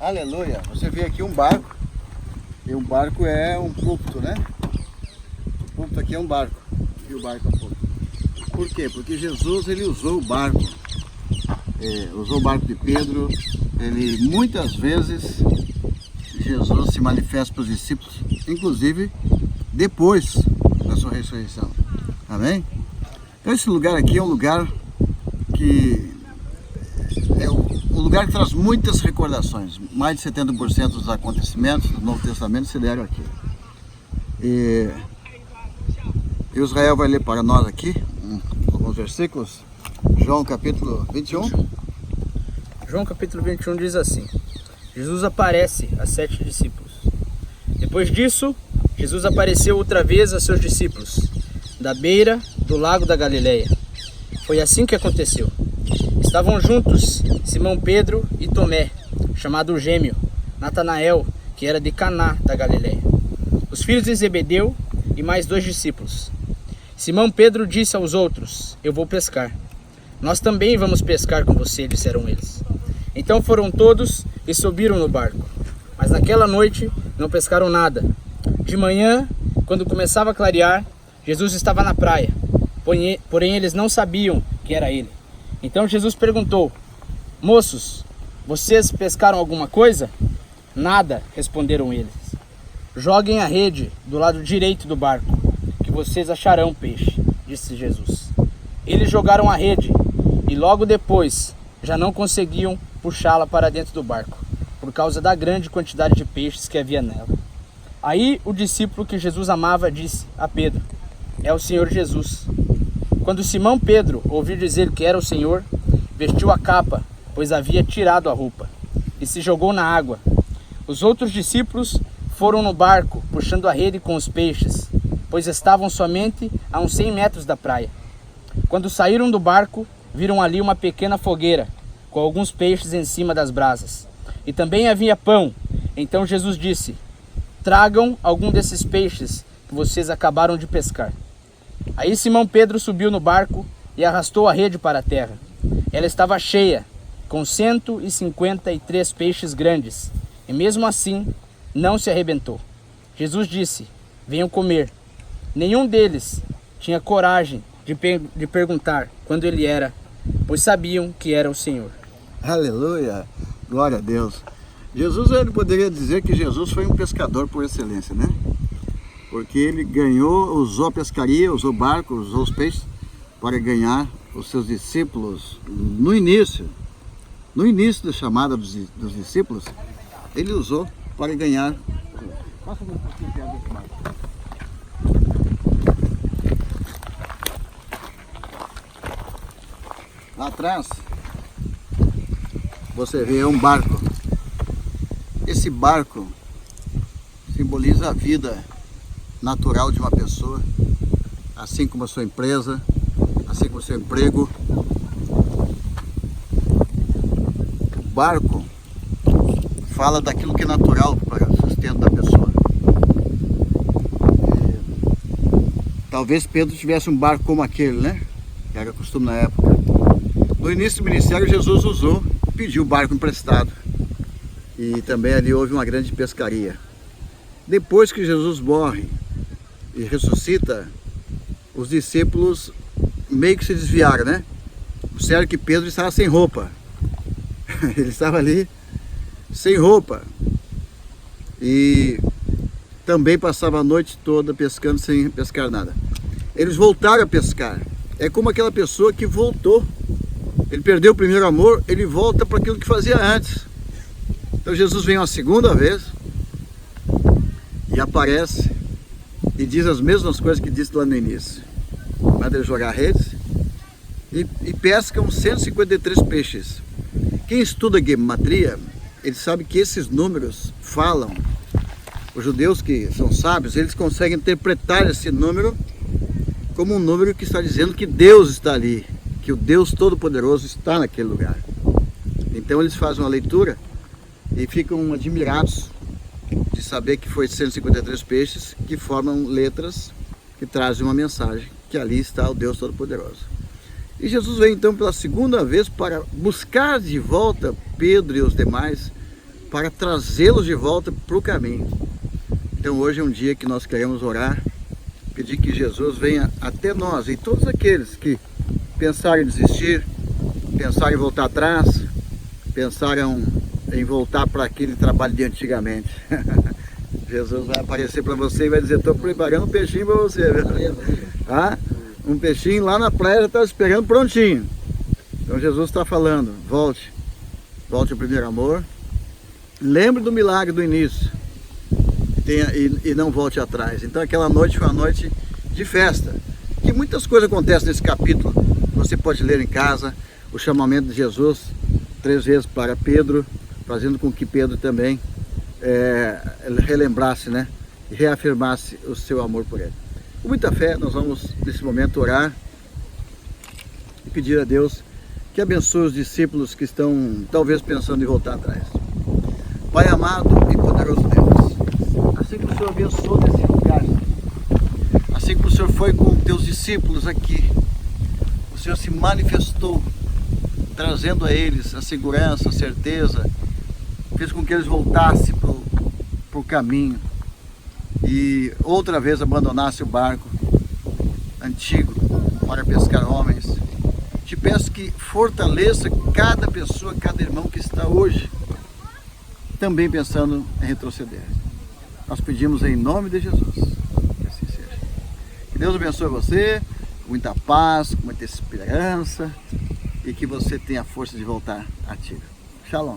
Aleluia! Você vê aqui um barco, e um barco é um púlpito, né? O púlpito aqui é um barco, e o barco é um púlpito. Por quê? Porque Jesus, ele usou o barco, usou o barco de Pedro. Ele, muitas vezes, Jesus se manifesta para os discípulos, inclusive depois da sua ressurreição. Amém? Então esse lugar aqui é um lugar que lugar que traz muitas recordações. Mais de 70% dos acontecimentos do Novo Testamento se deram aqui. E Israel vai ler para nós aqui alguns versículos. João capítulo 21. João capítulo 21 diz assim: Jesus aparece a 7 discípulos. Depois disso, Jesus apareceu outra vez a seus discípulos, da beira do lago da Galileia. Foi assim que aconteceu. Estavam juntos Simão Pedro e Tomé, chamado Gêmeo, Natanael, que era de Caná da Galileia, os filhos de Zebedeu e mais 2 discípulos. Simão Pedro disse aos outros: Eu vou pescar. Nós também vamos pescar com você, disseram eles. Então foram todos e subiram no barco. Mas naquela noite não pescaram nada. De manhã, quando começava a clarear, Jesus estava na praia, porém eles não sabiam que era ele. Então Jesus perguntou: Moços, vocês pescaram alguma coisa? Nada, responderam eles. Joguem a rede do lado direito do barco, que vocês acharão peixe, disse Jesus. Eles jogaram a rede e logo depois já não conseguiam puxá-la para dentro do barco, por causa da grande quantidade de peixes que havia nela. Aí o discípulo que Jesus amava disse a Pedro: É o Senhor Jesus. Quando Simão Pedro ouviu dizer que era o Senhor, vestiu a capa, pois havia tirado a roupa, e se jogou na água. Os outros discípulos foram no barco, puxando a rede com os peixes, pois estavam somente a uns 100 metros da praia. Quando saíram do barco, viram ali uma pequena fogueira, com alguns peixes em cima das brasas. E também havia pão. Então Jesus disse: Tragam algum desses peixes que vocês acabaram de pescar. Aí Simão Pedro subiu no barco e arrastou a rede para a terra. Ela estava cheia, com 153 peixes grandes, e mesmo assim não se arrebentou. Jesus disse: Venham comer. Nenhum deles tinha coragem de perguntar quando ele era, pois sabiam que era o Senhor. Aleluia! Glória a Deus! Jesus, ele poderia dizer que Jesus foi um pescador por excelência, né? Porque ele usou a pescaria, usou o barco, usou os peixes para ganhar os seus discípulos. No início da chamada dos discípulos, ele usou para ganhar. Passa um pouquinho perto desse barco. Lá atrás, você vê um barco. Esse barco simboliza a vida natural de uma pessoa, assim como a sua empresa, assim como o seu emprego. O barco fala daquilo que é natural para o sustento da pessoa. Talvez Pedro tivesse um barco como aquele, né? Que era costume na época. No início do ministério, Jesus pediu o barco emprestado. E também ali houve uma grande pescaria. Depois que Jesus morre e ressuscita, os discípulos meio que se desviaram, né? Observe que Pedro estava sem roupa. Ele estava ali sem roupa. E também passava a noite toda pescando sem pescar nada. Eles voltaram a pescar. É como aquela pessoa que voltou. Ele perdeu o primeiro amor, ele volta para aquilo que fazia antes. Então Jesus vem uma segunda vez e aparece e diz as mesmas coisas que disse lá no início. Manda ele jogar redes e pescam 153 peixes. Quem estuda gematria, ele sabe que esses números falam. Os judeus que são sábios, eles conseguem interpretar esse número como um número que está dizendo que Deus está ali, que o Deus Todo-Poderoso está naquele lugar. Então eles fazem uma leitura e ficam admirados de saber que foi 153 peixes que formam letras que trazem uma mensagem, que ali está o Deus Todo-Poderoso. E Jesus vem então pela segunda vez para buscar de volta Pedro e os demais para trazê-los de volta para o caminho. Então hoje é um dia que nós queremos orar, pedir que Jesus venha até nós e todos aqueles que pensaram em desistir, pensaram em voltar atrás, pensaram em voltar para aquele trabalho de antigamente. Jesus vai aparecer para você e vai dizer: estou preparando um peixinho para você. Ah, um peixinho lá na praia já está esperando prontinho. Então Jesus está falando: volte ao primeiro amor, lembre do milagre do início e não volte atrás. Então aquela noite foi uma noite de festa, que muitas coisas acontecem nesse capítulo. Você pode ler em casa o chamamento de Jesus 3 vezes para Pedro, fazendo com que Pedro também relembrasse, né, e reafirmasse o seu amor por ele. Com muita fé nós vamos nesse momento orar e pedir a Deus que abençoe os discípulos que estão talvez pensando em voltar atrás. Pai amado e poderoso Deus, assim que o Senhor abençoou nesse lugar, assim como o Senhor foi com teus discípulos aqui, o Senhor se manifestou, trazendo a eles a segurança, a certeza, fez com que eles voltassem para o caminho e outra vez abandonassem o barco antigo para pescar homens. Te peço que fortaleça cada pessoa, cada irmão que está hoje também pensando em retroceder. Nós pedimos em nome de Jesus, que assim seja. Que Deus abençoe você, com muita paz, com muita esperança, e que você tenha força de voltar ativo. Shalom.